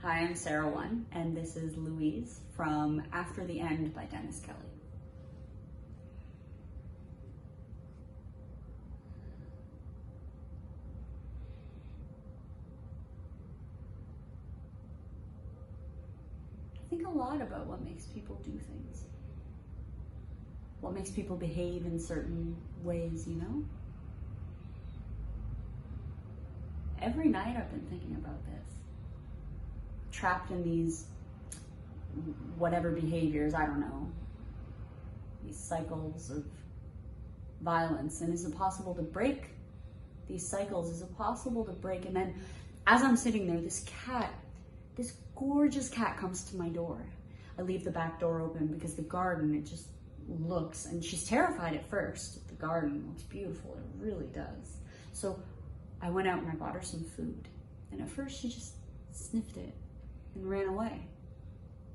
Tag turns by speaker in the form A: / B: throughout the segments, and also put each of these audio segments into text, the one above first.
A: Hi, I'm Sarah One, and this is Louise from After the End by Dennis Kelly. I think a lot about what makes people do things. What makes people behave in certain ways, you know? Every night I've been thinking about this. Trapped in these whatever behaviors, I don't know, these cycles of violence. And is it possible to break these cycles? Is it possible to break? And then as I'm sitting there, this gorgeous cat comes to my door. I leave the back door open because the garden, it just looks, and she's terrified at first. The garden looks beautiful, it really does. So I went out and I bought her some food. And at first she just sniffed it and ran away.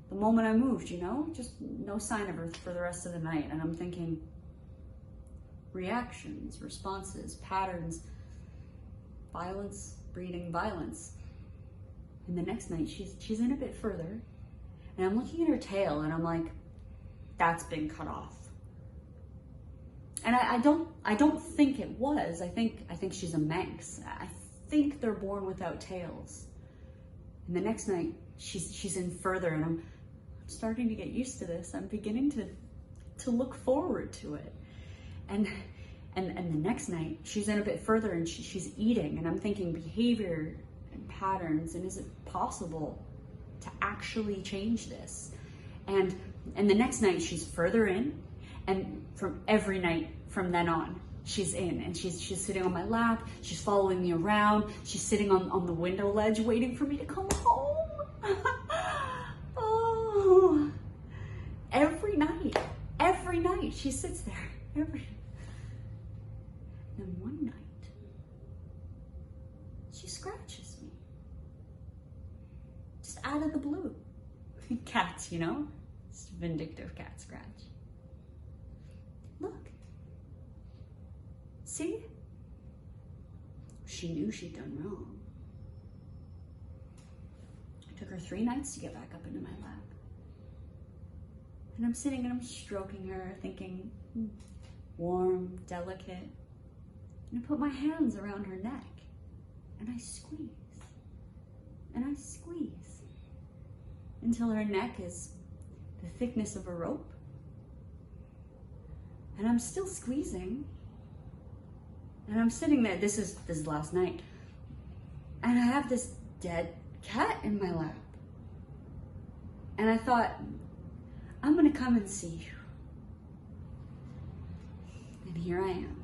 A: The moment I moved, you know, just no sign of her for the rest of the night. And I'm thinking, reactions, responses, patterns, violence breeding violence. And the next night she's in a bit further, and I'm looking at her tail and I'm like, that's been cut off. And I don't think it was. I think she's a Manx. I think they're born without tails. And the next night she's in further, and I'm starting to get used to this. I'm beginning to look forward to it. And the next night she's in a bit further and she's eating, and I'm thinking behavior and patterns, and is it possible to actually change this? And the next night she's further in, and from every night from then on she's in, and she's sitting on my lap, she's following me around, she's sitting on the window ledge waiting for me to come home. Oh, every night she sits there, and one night she scratches me, just out of the blue. Cats, you know, it's a vindictive cat scratch. Look, see? She knew she'd done wrong. It took her 3 nights to get back up into my lap. And I'm sitting and I'm stroking her, thinking, warm, delicate. And I put my hands around her neck, and I squeeze, and I squeeze, until her neck is the thickness of a rope. And I'm still squeezing, and I'm sitting there. This is last night, and I have this dead cat in my lap. And I thought, I'm gonna come and see you. And here I am.